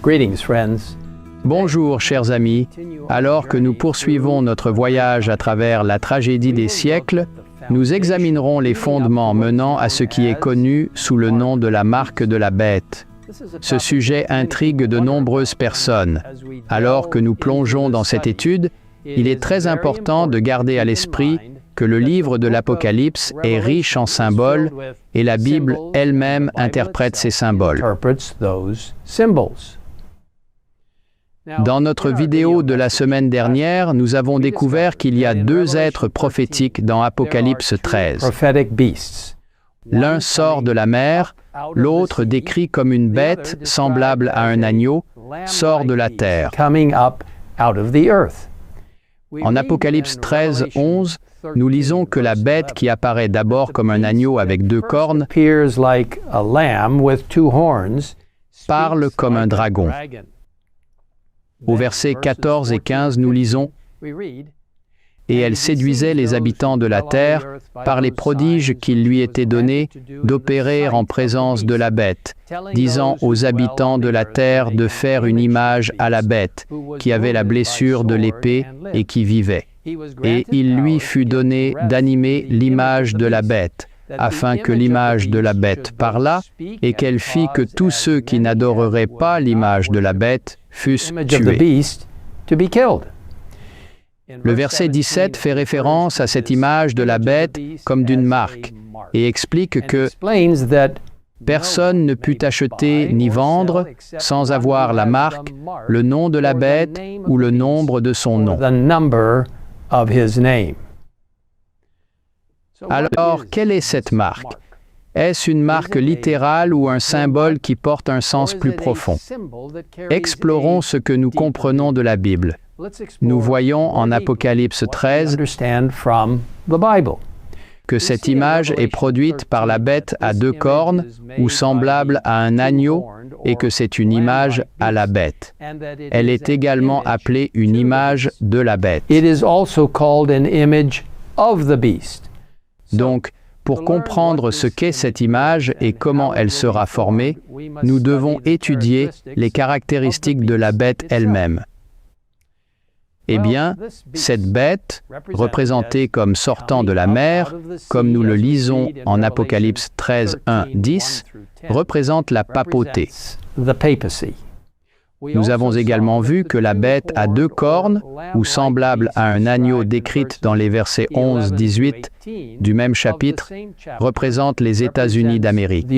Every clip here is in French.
Greetings, friends. Bonjour, chers amis. Alors que nous poursuivons notre voyage à travers la tragédie des siècles, nous examinerons les fondements menant à ce qui est connu sous le nom de la marque de la bête. Ce sujet intrigue de nombreuses personnes. Alors que nous plongeons dans cette étude, il est très important de garder à l'esprit que le livre de l'Apocalypse est riche en symboles et la Bible elle-même interprète ces symboles. Dans notre vidéo de la semaine dernière, nous avons découvert qu'il y a deux êtres prophétiques dans Apocalypse 13. L'un sort de la mer, l'autre, décrit comme une bête semblable à un agneau, sort de la terre. En Apocalypse 13, 11, nous lisons que la bête qui apparaît d'abord comme un agneau avec deux cornes parle comme un dragon. Au verset 14 et 15, nous lisons « Et elle séduisait les habitants de la terre par les prodiges qu'il lui était donné d'opérer en présence de la bête, disant aux habitants de la terre de faire une image à la bête, qui avait la blessure de l'épée et qui vivait. Et il lui fut donné d'animer l'image de la bête, afin que l'image de la bête parlât, et qu'elle fit que tous ceux qui n'adoreraient pas l'image de la bête fussent tués. » Le verset 17 fait référence à cette image de la bête comme d'une marque et explique que personne ne put acheter ni vendre sans avoir la marque, le nom de la bête ou le nombre de son nom. Alors, quelle est cette marque? Est-ce une marque littérale ou un symbole qui porte un sens plus profond? Explorons ce que nous comprenons de la Bible. Nous voyons en Apocalypse 13 que cette image est produite par la bête à deux cornes ou semblable à un agneau et que c'est une image à la bête. Elle est également appelée une image de la bête. Donc, pour comprendre ce qu'est cette image et comment elle sera formée, nous devons étudier les caractéristiques de la bête elle-même. Eh bien, cette bête, représentée comme sortant de la mer, comme nous le lisons en Apocalypse 13, 1, 10, représente la papauté. Nous avons également vu que la bête à deux cornes, ou semblable à un agneau décrite dans les versets 11, 18 du même chapitre, représente les États-Unis d'Amérique.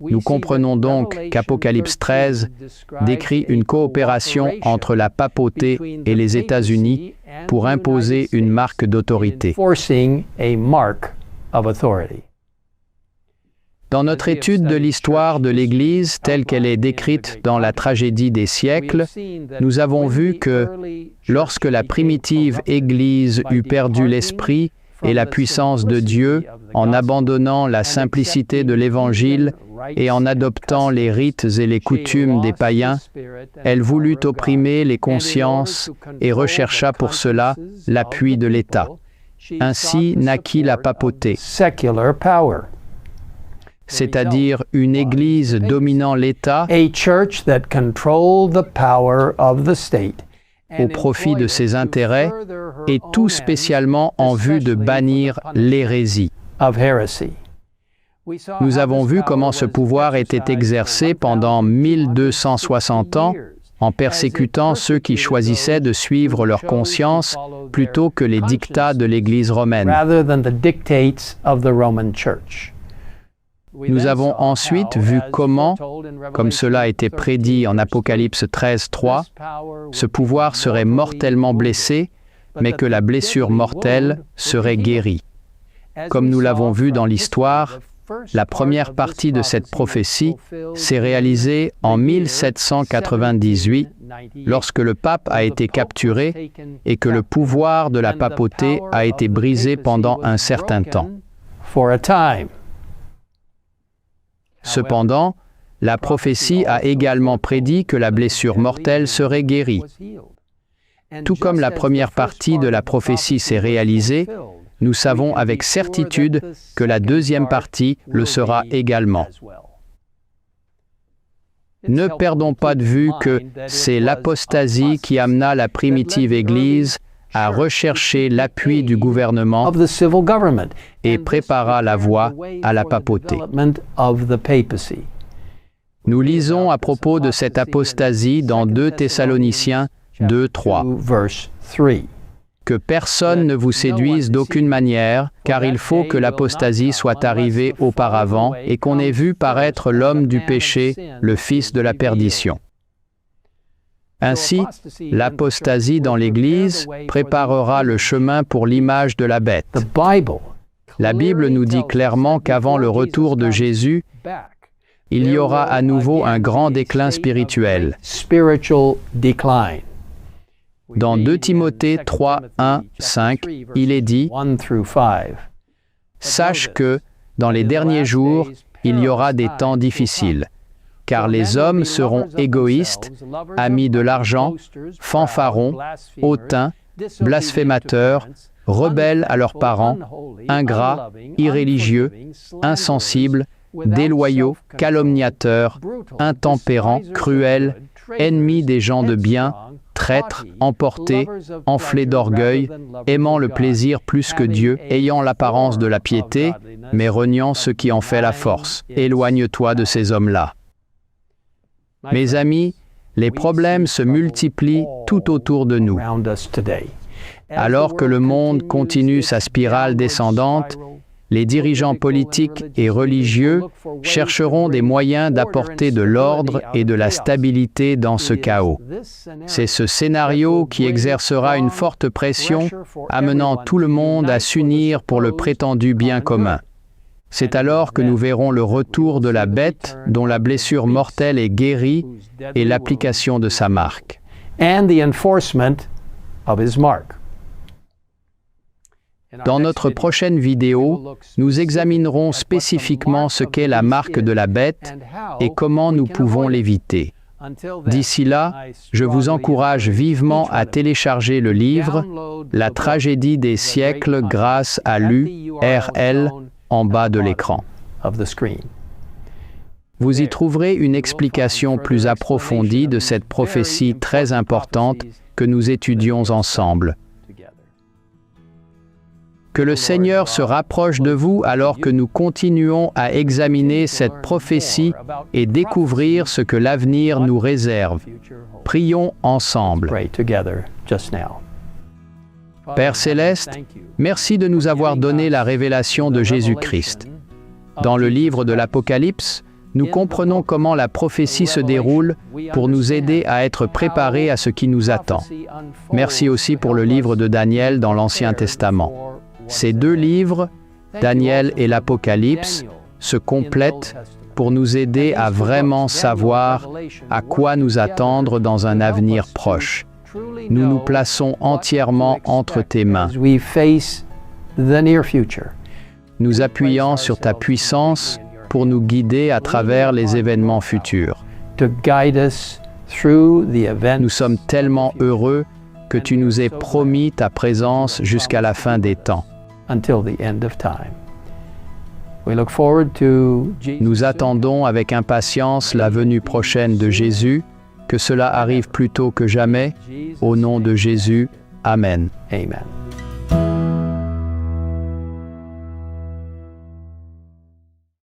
Nous comprenons donc qu'Apocalypse 13 décrit une coopération entre la papauté et les États-Unis pour imposer une marque d'autorité. Dans notre étude de l'histoire de l'Église telle qu'elle est décrite dans la tragédie des siècles, nous avons vu que lorsque la primitive Église eut perdu l'esprit et la puissance de Dieu en abandonnant la simplicité de l'Évangile et en adoptant les rites et les coutumes des païens, elle voulut opprimer les consciences et rechercha pour cela l'appui de l'État. Ainsi naquit la papauté, c'est-à-dire une Église dominant l'État au profit de ses intérêts et tout spécialement en vue de bannir l'hérésie. Nous avons vu comment ce pouvoir était exercé pendant 1260 ans en persécutant ceux qui choisissaient de suivre leur conscience plutôt que les dictats de l'Église romaine. Nous avons ensuite vu comment, comme cela a été prédit en Apocalypse 13, 3, ce pouvoir serait mortellement blessé, mais que la blessure mortelle serait guérie. Comme nous l'avons vu dans l'histoire, la première partie de cette prophétie s'est réalisée en 1798, lorsque le pape a été capturé et que le pouvoir de la papauté a été brisé pendant un certain temps. Cependant, la prophétie a également prédit que la blessure mortelle serait guérie. Tout comme la première partie de la prophétie s'est réalisée, nous savons avec certitude que la deuxième partie le sera également. Ne perdons pas de vue que c'est l'apostasie qui amena la primitive Église à rechercher l'appui du gouvernement et prépara la voie à la papauté. Nous lisons à propos de cette apostasie dans 2 Thessaloniciens 2:3. Que personne ne vous séduise d'aucune manière, car il faut que l'apostasie soit arrivée auparavant et qu'on ait vu paraître l'homme du péché, le fils de la perdition. Ainsi, l'apostasie dans l'Église préparera le chemin pour l'image de la bête. La Bible nous dit clairement qu'avant le retour de Jésus, il y aura à nouveau un grand déclin spirituel. Dans 2 Timothée 3, 1, 5, il est dit « Sache que, dans les derniers jours, il y aura des temps difficiles, car les hommes seront égoïstes, amis de l'argent, fanfarons, hautains, blasphémateurs, rebelles à leurs parents, ingrats, irréligieux, insensibles, déloyaux, calomniateurs, intempérants, cruels, ennemis des gens de bien, traîtres, emportés, enflés d'orgueil, aimant le plaisir plus que Dieu, ayant l'apparence de la piété, mais reniant ce qui en fait la force. Éloigne-toi de ces hommes-là. » Mes amis, les problèmes se multiplient tout autour de nous. Alors que le monde continue sa spirale descendante, les dirigeants politiques et religieux chercheront des moyens d'apporter de l'ordre et de la stabilité dans ce chaos. C'est ce scénario qui exercera une forte pression, amenant tout le monde à s'unir pour le prétendu bien commun. C'est alors que nous verrons le retour de la bête dont la blessure mortelle est guérie et l'application de sa marque. Dans notre prochaine vidéo, nous examinerons spécifiquement ce qu'est la marque de la bête et comment nous pouvons l'éviter. D'ici là, je vous encourage vivement à télécharger le livre « La tragédie des siècles grâce à l'URL » en bas de l'écran. Vous y trouverez une explication plus approfondie de cette prophétie très importante que nous étudions ensemble. Que le Seigneur se rapproche de vous alors que nous continuons à examiner cette prophétie et découvrir ce que l'avenir nous réserve. Prions ensemble. Père Céleste, merci de nous avoir donné la révélation de Jésus-Christ. Dans le livre de l'Apocalypse, nous comprenons comment la prophétie se déroule pour nous aider à être préparés à ce qui nous attend. Merci aussi pour le livre de Daniel dans l'Ancien Testament. Ces 2 livres, Daniel et l'Apocalypse, se complètent pour nous aider à vraiment savoir à quoi nous attendre dans un avenir proche. Nous nous plaçons entièrement entre tes mains. Nous appuyons sur ta puissance pour nous guider à travers les événements futurs. Nous sommes tellement heureux que tu nous aies promis ta présence jusqu'à la fin des temps. Nous attendons avec impatience la venue prochaine de Jésus, que cela arrive plus tôt que jamais. Au nom de Jésus, Amen. Amen.